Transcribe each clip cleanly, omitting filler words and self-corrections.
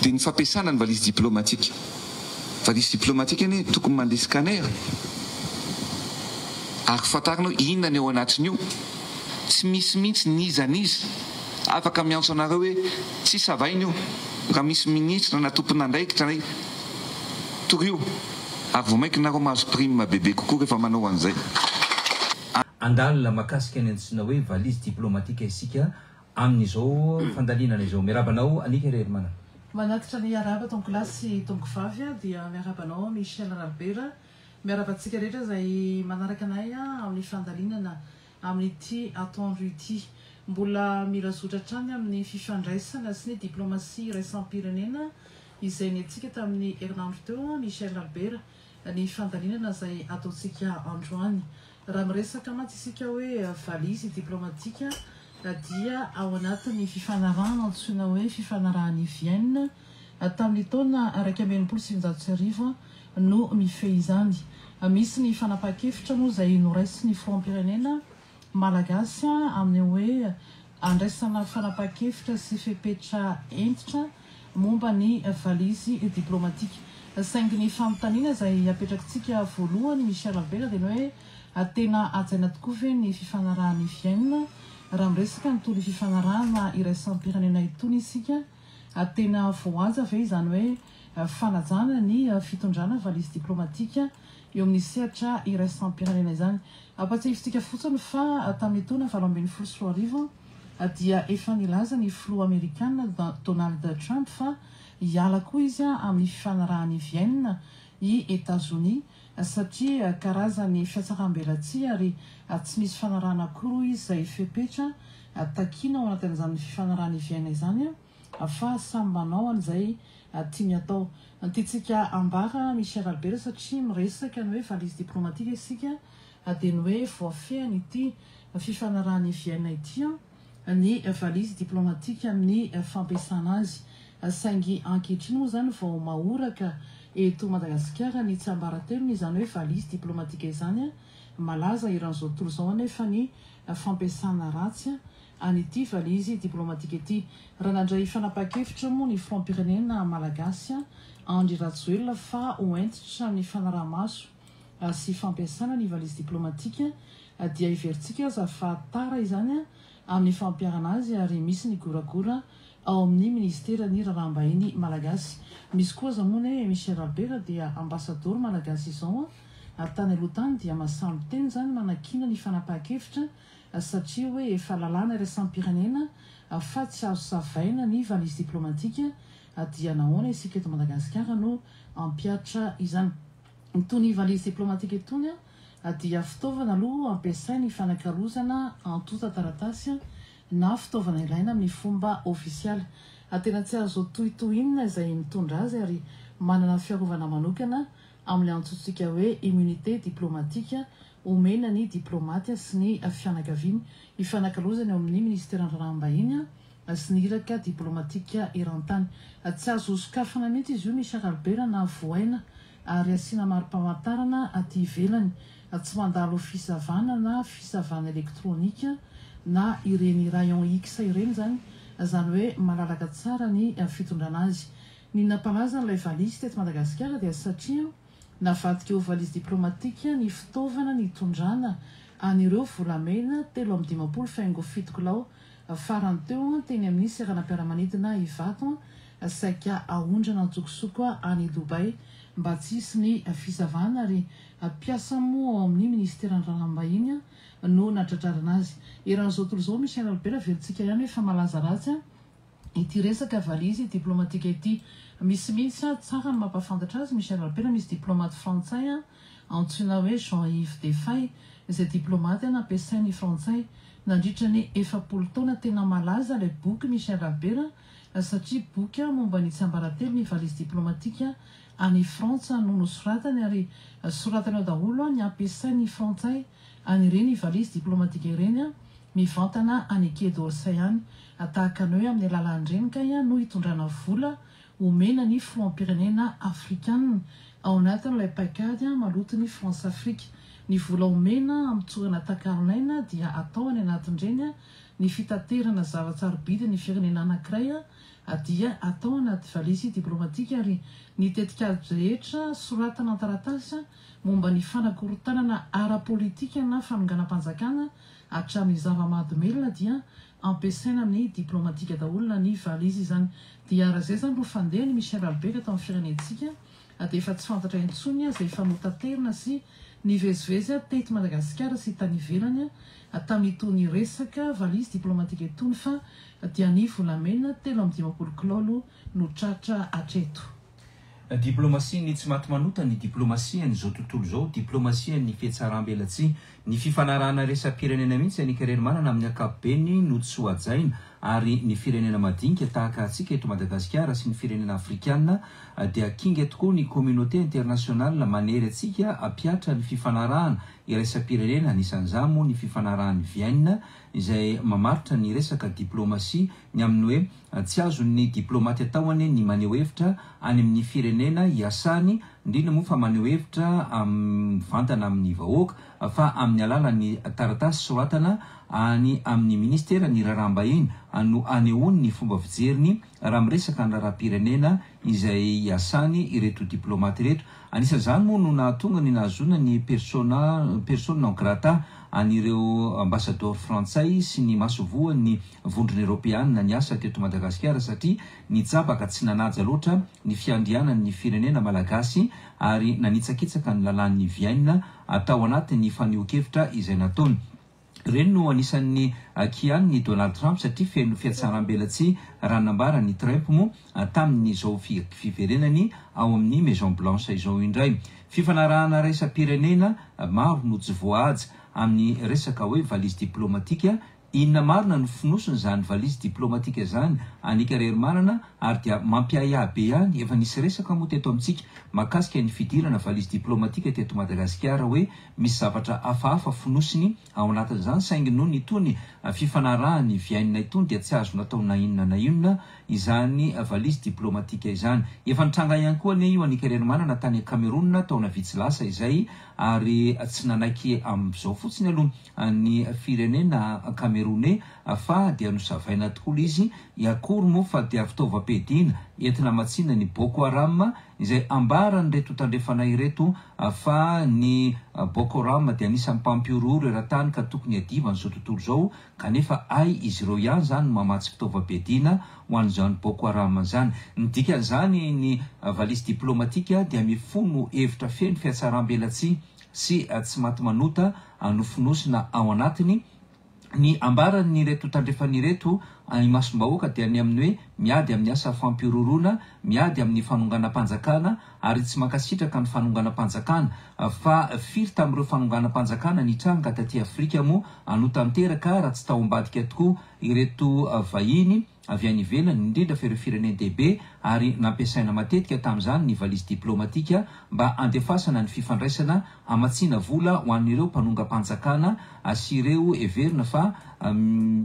dia ny fampiasana ny valizy diplomatika. Valizy diplomatika iny tokony mandeha scanner ary fantarinao inona ny ao anatiny io. Tsy misy mihitsy nizaniza afaka miantso anareo hoe tsy savainy io raha misy ministra na tompon'andraikitra na torio ary vao mainky nareo mahazo prime bebe kokoa rehefa manao an'izay. Andalina makasika ny antsoina hoe valizy diplomatika isika amin'izao fandalinana izao. Miarabanao anika irery mana. Manatitra ny araba tongo lasy tongo vavy dia miarabanao Michel Albert. Miarabantsika rehetra izay manaraka anay amin'ny fandalinana amin'ity atoandro ity. Mbola mirazotra hatrany amin'ny fifandraisana sy ny diplomasia raisam-pirenena izay niantsika tamin'ny herinandro teo Michel Albert, ny fandalinana izay ataontsika androany. Raha miresaka mantsy isika hoe valizy diplomatika dia ao anatin'ny fifanarahana antsoina hoe fifanarahany Vienne tamin'ny taona 1979 no mifehy izany. Misy ny fanapa-kevitra moa izay noraisy ny filoham-pirenena malagasy amin'ny hoe andraisana fanapa-kevitra sy fepetra entitra momba ny valizy diplomatika. Saingy ny fanontaniana izay apetrakintsika voalohany Michel Albert dia hoe tena ajaina tokoa ve ny fifanarahany Vienne raha miresaka ny toly fifanarahana iraisam-pirenena itony isika, tena voaja ve izany hoe fanajana ny fitondrana valizy diplomatika eo amin'ny sehatra iraisam-pirenena izany. Ampatsiavintsika fotsiny fa tamin'ny taona 2024 dia efa nilaza ny filoha Amerikana Donald Trump fa hiala koa izy amin'ny fifanarahany Vienne i États-Unis satria karazany fiatsarambelatsihy ary tsy misy fanarahana koa izy izay fepetra takina ao anatin'izany fifanarahany Vienne izany fa samy manao an'izay tiany atao. Tiantsika ambara Michel Albert satria miresaka ny hoe valizy diplomatika isika dia ny hoe voafehany ity fifanarahany Vienne ity ny valizy diplomatika amin'ny fampiasana azy. Saingy ankehitriny moa izany vao mahoraka eto Madagasikara ny tsy ambaratelony izany hoe valizy diplomatika izany malaza iran'izao tontolo izao anefa ny fampiasana ratsy an'ity valizy diplomatika ity. Raha nandray fanapa-kevitra moa ny filoham-pirenena malagasy Andry Rajoelina fa hoentitra ny fanaraha-maso sy fampiasana ny valizy diplomatika dia iverintsika aza fa tara izany amin'ny fampiarana azy ary misy ny goragora ao amin'ny ministera ny raharaham-bahiny malagasy. Misy koa za moa ny Michel Albert dia ambasador malagasy izao tany aloha tany dia masamby teny izany manakina ny fanapa-kevitra satria hoe efa lalàna iraisam-pirenena fa tsy azo savaina ny valizy diplomatika dia nahoana isika eto Madagasikara no ampiatra izany. Itony valizy diplomatika itony dia fitaovana aloha ampiasainy fanakalozana antota taratasy na fitaovana ilaina amin'ny fomba ofisialy. Tena tsy azo tohitohinina izay mitondra azy ary manana fiarovana manokana amin'ny antsointsika hoe immunité diplomatika omena ny diplomaty sy ny fianakaviany. Ny fanakalozana eo amin'ny ministera raharaham-bahiny sy ny iraka diplomatika eran-tany. Tsy azo sokafana mihitsy izy io Michel Albert na voaina ary asiana mari-pamantarana aty ivelany. Tsy mandalo fisavana na fisavana elektronika na ireny rayon X ireny zany hoe malalaka tsara ny fitondrana azy. Ny nampalaza n'ilay valizy teto Madagasikara dia satria navadika eo valizy diplomatika ny fitaovana ny tondrana an'ireo volamena 3.20 faingo 7 kilao farany teo teny amin'ny seranam-piaramanidina Ivato saika ahondrana antsokosoko any Dubai mba tsy hisy ny fisavana ary piasa moa ao amin'ny ministera raharaham-bahiny no nadradrarana azy. Eran'izao tontolo izao Michel Albert verintsika ihany efa malaza ratsy ity resaka valizy diplomatika ity. Misy mihitsy tsara ny mampafantatra azy Michel Albert, misy diplomate frantsay antsoina hoe Jean-Yves Defay izay diplomate nampiasain'ny frantsay nandritra ny 40 taona. Tena malaza ilay boky Michel Albert satria boky momba ny tsy ambaratelo ny valizy diplomatika any Frantsa no nosoratany ary soratany ao daholo ny ampiasain'ny frantsay anireny valizy diplomatika ireny mivantana any Quai d'Orsay any tahaka ny hoe amin'ny alalan'ireny no hitondrana vola omena ny filoham-pirenena afrikanina ao anatin'ilay paikady maloto ny France Afrique. Ny vola omena amin'ny tsorana takaronaina dia atao any anatin'ireny ny fitaterana zavatsarobidy ny firenena anankiray dia atao anaty valizy diplomatika ary ny tetikady rehetra soratana an-taratasy momba ny fanakorotanana ara-politika na fanonganam-panjakana hatramin'ny zava-mahadomelona dia ampiasaina amin'ny diplomatika daholo ny valizy izany. Dia raha zay zany ro fandeha ny Michel Albert atao amin'ny firenentsika dia efa tsy fantatra intsony izay fanotaterina sy nivezivezy teto Madagasikara sy tany ivelany tamin'itony resaka valizy diplomatika itony fa dia ny volamena 3 kilolo no tratra hatreto. Diplomasia ny tsy maty manota ny diplomasia n'izao tontolo izao, diplomasia ny fihetsaram-belatsy, ny fifanarahana resam-pirenena mihitsy an'ikareny manana amin'ny ankapobeny no tsy ho ajaina ary ny firenena madinika tahaka atsika eto Madagasikara sy ny firenena afrikana dia kinga tokoa ny communauté internationale manery atsika apiatra ny fifanarahana iresa-pirenena anisan'izamo ny fifanarahan'ny Vienne izay mamaritra ny resaka diplomasia ny amin'ny hoe tsy azon'ny diplomaty ataony ny maneho hevitra any amin'ny firenena iasany indrindra moa fa maneho hevitra vantana amin'ny vahoaka fa amin'ny alalan'ny taratasy soratana any amin'ny ministera ny raharaham-bahiny no anehoany ny fomba fijeriny raha miresaka ny raharam-pirenena izay iasany ireto diplomaty reto. Anisan'izany moa no nahatonga ny nahazona ny persona non grata an'ireo ambassadeur frantsay sy ny masovoan'ny vondrona Europeana ny asa teto Madagasikara satria nitsapaka tsy nanaja loatra ny fiandrianan'ny firenena malagasy ary nanitsakitsaka ny lalàn'ny Vienne atao anatin'ny fanehon-kevitra izay nataony. Ireny no anisan'ny kian'ny Donald Trump satria feno fiatsaram-belatsy raha nambarany Trump moa tamin'izao fiverenany ao amin'ny Maison Blanche izao indray. Fifanarahana resam-pirenena maro no tsy voahaja amin'ny resaka hoe valizy diplomatika. Inona marina ny finosony zany valizy diplomatika zany anikareny manana ary dia mampiahiabe ihany efa nisy resaka moa teto amintsika mahakasika ny fidirana valizy diplomatika teto Madagasikara hoe misy zavatra hafahafa finosiny ao anatin'izany saingy noho ny itony fifanarahany Vienne itony dia tsy azo natao na inona izany valizy diplomatika izany. Efa nitranga ihany koa ane io anikareny manana tany Cameroun taona vitsy lasa izay ary tsy nanaiky amin'izao fotsiny aloha ny firenena Camerounais fa dia nosavaina tokoa izy iakory moa fa dia fitaovam-piadiana entina matsina ny Boko Haram izay ambarany reto tandrefana ireto fa ny Boko Haram dia anisan'ny mpampiorory eran-tany ka tokony adivan'izao tontolo izao kanefa ay izy ireo ihany zany mamatsy fitaovam-piadiana ho an'izany Boko Haram zany. Ny dikan'izany ny valizy diplomatika dia mifono hevitra feno fiatsaram-belatsy sy tsy maty manota no finosina ao anatiny. Ny ambarany reto tandrefany reto imasom-bahoaka dia ny amin'ny hoe miady amin'ny asa fampiororona, miady amin'ny fanonganam-panjakana ary tsy mankasitraka ny fanonganam-panjakana fa firy tamin'ireo fanonganam-panjakana nitranga taty Afrika moa anotanteraka raha tsy tao-ambadika tokoa ireto vahiny avy any ivelany indrindra fa ireo firenena-dehibe ary nampiasaina matetika tamin'izany ny valizy diplomatika mba andefasana ny fifandraisana amatsiana vola ho an'ireo mpanonga-panjakana sy ireo everina fa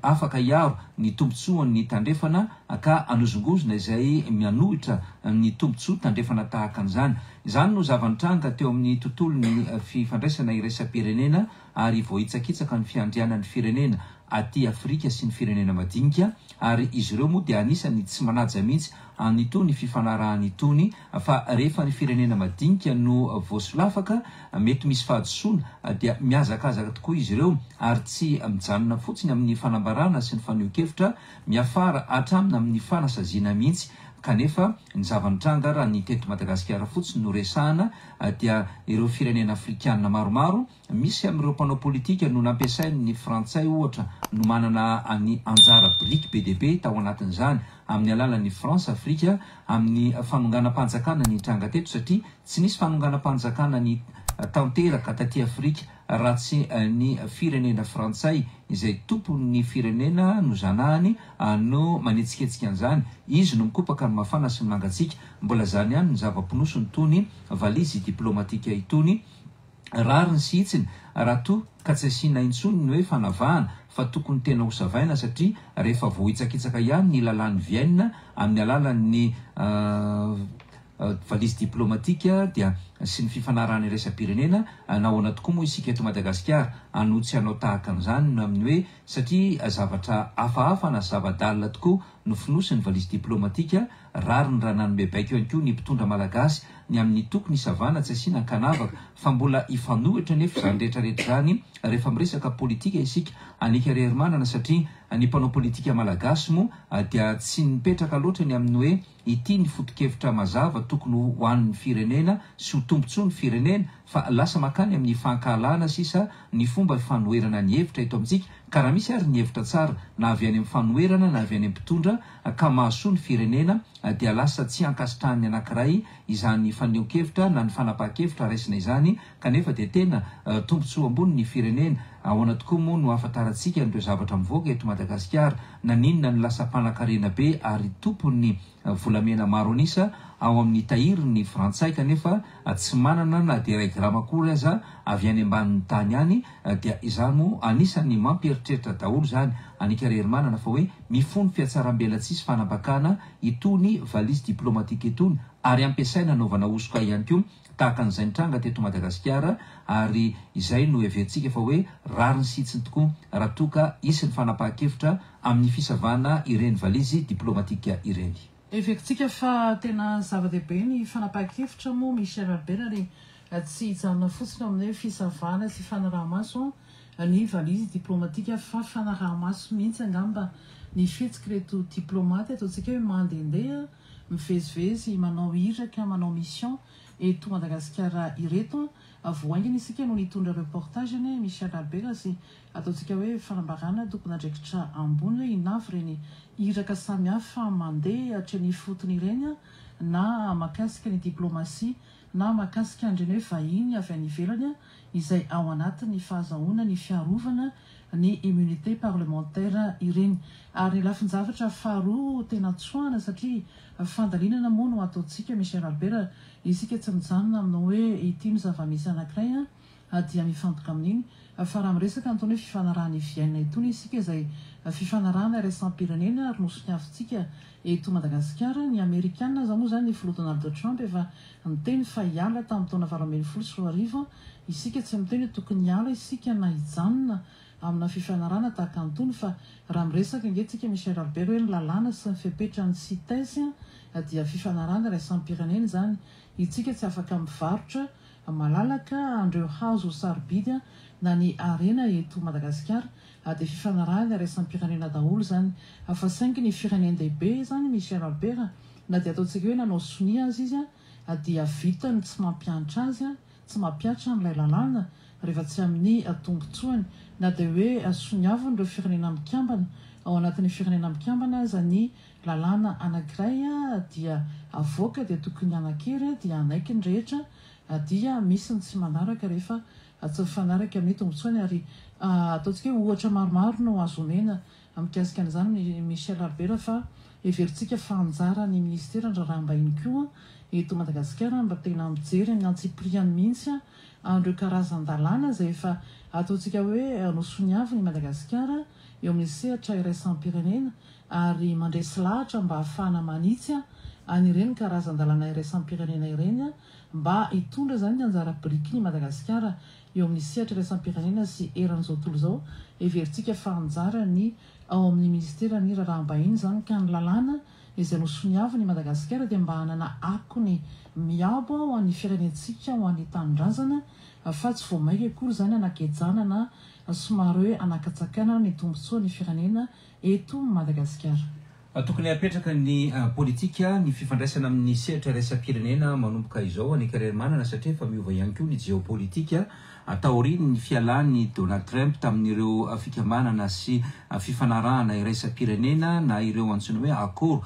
afaka iaro ny tombotsoan'ny tandrefana ka anozongozona izay mianohitra ny tombotsoa tandrefana tahaka an'izany. Izany no zavanitranga teo amin'ny tontolon'ny fifandraisana iresa-pirenena ary voaitsakitsaka ny fiandrianan'ny firenena aty Afrika sy ny firenena madinika ary izy ireo moa dia anisany tsy manaja mihitsy an'itony fifanarahany itony fa rehefa ny firenena madinika no voasolafaka mety misy fahadisoana dia miazakazaka tokoa izy ireo ary tsy mijanona fotsiny amin'ny fanambarana sy ny fanehon-kevitra miafara hatramina amin'ny fanasaziana mihitsy. Kanefa ny zavanitranga raha ny teto Madagasikara fotsiny no resahana dia ireo firenena afrikana maromaro misy amin'ireo mpanao politika no nampiasainy ny frantsay ohatra no manana ny anjara briky be dehibe tao anatin'izany amin'ny alalan'ny France Afrika amin'ny fanonganam-panjakana ny tranga teto satria tsy nisy fanonganam-panjakana ny tanteraka taty Afrika raha tsy ny firenena frantsay izay tompon'ny firenena no zanahany no manetsiketsika an'izany izy no mikopaka ny mafana sy mangatsika. Mbola zany ihany ny zava-pinosony tony valizy diplomatika itony rariny sy itsiny raha to ka tsy asiana intsony ny hoe fanavahana fa tokony tena hosavaina satria rehefa voaitsakitsaka ihany ny lalàn'ny Vienne amin'ny alalan'ny valizy diplomatika dia sy ny fifanarana iresa-pirenena nahoana tokoa moa isika eto Madagasikara anotsy anao tahaka an'izany no amin'ny hoe satria zavatra hafahafa na zava-dalina tokoa nofinosy ny valizy diplomatika rary ny rananobe baiko ihany koa ny mpitondra malagasy ny amin'ny tokony savana tsy asiana kanavaka fa mbola ifanohitra nefa zany rehetrarehetra zany rehefa miresaka politika isika anika rery manana satria ny mpanao politika malagasy moa dia tsy nipetraka loatra ny amin'ny hoe ity ny foto-kevitra mazava tokony ho an'ny firenena sy ho tombontsoa ny firenena fa lasa makany amin'ny fankahalana sisa ny fomba fanoherana ny hevitra eto amintsika ka raha misy ary ny hevitra tsara na avy any amin'ny fanoherana na avy any amin'ny mpitondra ka mahasoa ny firenena dia lasa tsy ankasitrahan'ny anankiray izany faneho-kevitra na ny fanapaha-kevitra raisina izany kanefa dia tena tombontsoa ambony ny firenena ahoana tokoa moa no ahafantarantsika n'ireo zavatra mivoaka eto Madagasikara na ninona ny lasa mpanankarena be ary tompony volamena maro anisa ao amin'ny tahiriny frantsay kanefa tsy manana na dia raigrama kory aza avy any ambanin'ny tany any dia izany moa anisan'ny mampieritreritra daholo zany anika rery manana fa hoe mifono fiatsaram-bela tsisy fanabakana itony valizy diplomatika itony ary ampiasaina anaovana osoka ihany koa tahaka an'izay nitranga teto Madagasikara ary izay no everitsika fa hoe rary ny sitsiny tokoa raha toka isy ny fanapaha-kevitra amin'ny fisavana ireny valizy diplomatika ireny. Everitsika fa tena zava-dehibe ny fanapaha-kevitra moa Michel Albert ary tsy hijanona fotsiny amin'ny fisavana sy fanaraha-maso ny valizy diplomatika fa fanaraha-maso mihitsy angamba ny fihetsika reto diplomate ataontsika hoe mandehandeha mivezivezy manao hiraka manao mission eto Madagasikara ireto voaingana isika no nitondra reportage ny Michel Albert sy ataontsika hoe fanambarana tokony andraikitra ambony hoe inavy reny hiraka samihafa mandeha hatrany fotony ireny na makasika ny diplomasia na makasika andreny hoe vahiny avy any ivelany izay ao anatin'ny fahazahoana ny fiarovana ny immunité parlementaire ireny ary lafinjavatra faharoa tena tsoahana satria fandalinana moa no ataontsika Michel Albert isika tsy mijanona aminao hoe ity ny zava-misy anankiray dia mifantoka amin'iny fa raha miresaka antony hoe fifanarahany Vienne itony isika izay fifanarahana iraisam-pirenena ary nosony avintsika eto Madagasikara ny Amerikanina za moa zany ny filoha Donald Trump efa niteny fa hiala tamin'ny taona 2014 isika tsy miteny tokony hiala isika na hijanona amina fifanarahana tahaka antony fa raha miresaka ingentsika Michel Albert hoe ny lalàna sy ny fepetra ny CITES dia fifanarahana iraisam-pirenena zany itsika tsy afaka mivarotra malalaka andreo hazo sarobidy na ny arena eto Madagasikara dia fifanarahana iraisam-pirenena daholo zany fa saingy ny firenendehibe zany Michel Albert na dia ataontsika hoe nanao sonia azy izy dia vitany tsy mampianatra azy tsy mampiatra amin'ilay lalàna rehefa tsy amin'ny tombontsoany na dia hoe soniavany ireo firenena mikambana ao anatin'ny firenena mikambana aza ny lalàna anankiray dia avoaka dia tokony anakery dia anaiky ny rehetra dia misy ny tsy manaraka rehefa tsy mifanaraka amin'ny tombontsoany ary ataontsika hoe ohatra maromaro no azomena mikasika an'izany Michel Albert fa everitsika fa anjara ny ministera ndraraham-bahiny koa eto Madagasikara mba tena mijery amin'ny antsipriany mihitsy andreo karazan-dalàna izay efa ataontsika hoe nosoniavy ny Madagasikara eo amin'ny sehatra iraisam-pirenena ary mandresy lahatra mba hahafahana manitsy anireny karazan-dalàna iraisam-pirenena ireny mba hitondra zany ny anjara biriky ny Madagasikara eo amin'ny sehatra iraisam-pirenena sy eran'izao tontolo izao everitsika fa anjara ny ao amin'ny ministera ny raharaha-bahiny zany ka ny lalàna izay nosoniavy ny Madagasikara dia mba hanana akony miabo ho an'ny firenentsika ho an'ny tanindrazana fa tsy vao maika akory zany anakejana na somary hoe anakatsakana ny tombontsoa ny firenena eto Madagasikara. Tokony apetraka ny politika ny fifandraisana amin'ny sehatra iraisam-pirenena manomboka izao anika manana satria efa miova ihany koa ny geopolitika ataoriny ny fialan'ny Donald Trump tamin'ireo fikambanana sy fifanarahana iraisam-pirenena na ireo antsoina hoe accord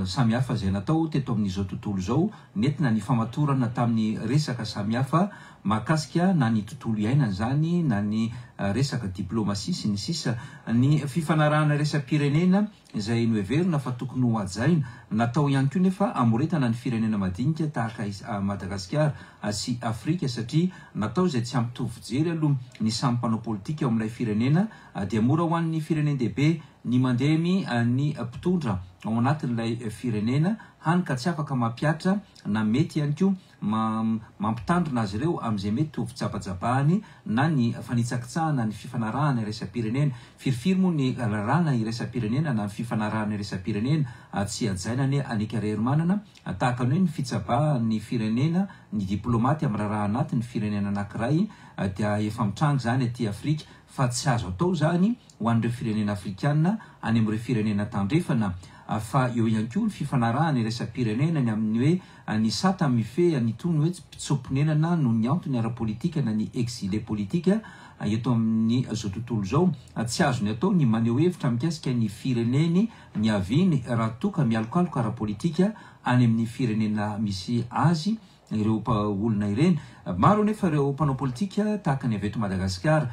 samihafa izay natao teto amin'izao tontolo izao nentina ny famatorana tamin'ny resaka samihafa makasika na ny tontolo iainana zany na ny resaka diplomasia sy ny sisa ny fifanarahana iraisam-pirenena izay noheverina fa tokony ho hajaina natao ihany koa nefa amoretana ny firenena madinika tahaka Madagasikara sy Afrika satria natao izay tsy ampitovy jery aloha ny samy mpanao politika ao amin'ilay firenena dia mora ho an'ny firenendehibe ny mandehmy ny mpitondra ao anatin'ilay firenena hany ka tsy afaka mampiatra na mety ihany koa mampitandrina azy ireo am'izay mety ho fitsapajabahany na ny fanitsakitsahana ny fifanarahana iresa-pirenena firifiry moa ny rarana iresa-pirenena na ny fifanarahana iresa-pirenena tsy ajainany anikarery manana tahaka ny hoe ny fitsabah ny firenena ny diplomaty amin'ny raharaha anaty ny firenena anankiray dia efa mitrango zany aty Afrika fa tsy azo atao zany ho an'ireo firenena afrikanina any amin'ireo firenena tandrefana fa eo ihany koa ny fifanarahana iresa-pirenena ny amin'ny hoe ny sata mife anytony hoe mpitsomponenana no ny antony ara-politika na ny exilé politika eto amin'ny zao tontolo zao tsy azo ny atao ny maneho hevitra mikasika ny fireneny ny aviny raha toka mialokaloka ara-politika any amin'ny firenena misy azy ireo olona ireny maro nefa ireo mpanao politika tahaka ny avy eto Madagasikara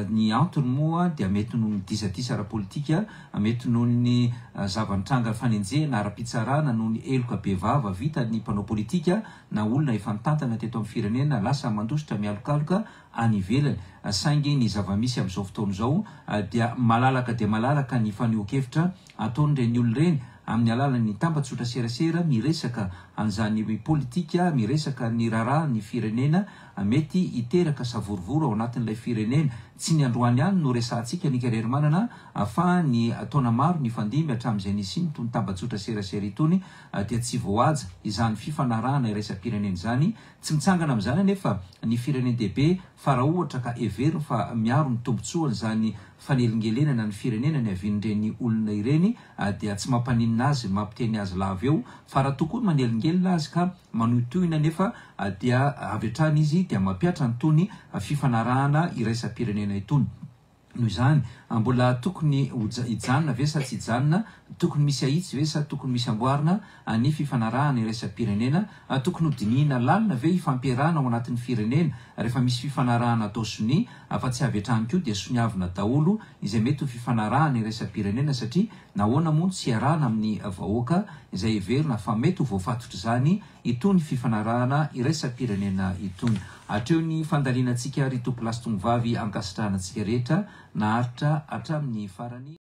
ny antony moa dia mety noho ny disadisa ara-politika mety noho ny zava-nitranga fanenjehana ara-pitsarana noho ny eloka be vava vita ny mpanao politika na olona efa nitantana teto amin'ny firenena lasa mandositra mialokaloka any ivelany saingy ny zava-misy amin'izao fotoana zao dia malalaka dia malalaka ny fanehoan-kevitra ataon'ireny olona ireny amin'ny alalan'ny tambatsotra serasera miresaka an'izany politika miresaka ny raharaha ny firenena mety hiteraka savorovoro ao anatin'ilay firenena tsy ny androany ihany no resantsika nikarery manana fa ny taona maro ny fandimy hatramin'izay nisy tony tambatsotra serasera itony dia tsy voaja izany fifanarahana iresa-pirenena izany tsy mitsangana amin'izany anefa ny firenena dehibe fa raha ohatra ka every fa miaro ny tombotsoany zany fanelingelenana ny firenena ny avin'ireny olona ireny dia tsy mampaninina azy mampiteny azy lava eo fa raha tokoa manelingelina azy ka manohitohina nefa dia avy hatrany izy dia mampiatra ny tony fifanarahana iresa-pirenena itony noho izany mbola tokony hijanona ve sa tsy hijanona tokony misy ahitsy ve sa tokony misy amboarina ny fifanarahana iresa-pirenena tokony ho dinihina lalina ve ifampiarahana ao anatin'ny firenena rehefa misy fifanarahana atao soni fa tsy avy hatrany koa dia soniavina daholo izay mety ho fifanarahana iresa-pirenena satria nahoana moa tsy arahana amin'ny vahoaka izay everina fa mety ho voafatotra zany itony fifanarahana iresa-pirenena itony hatreo ny fandalianantsika ry tompo lasy tongovavy ankasitrahanantsika rehetra naharitra hatramin'ny farany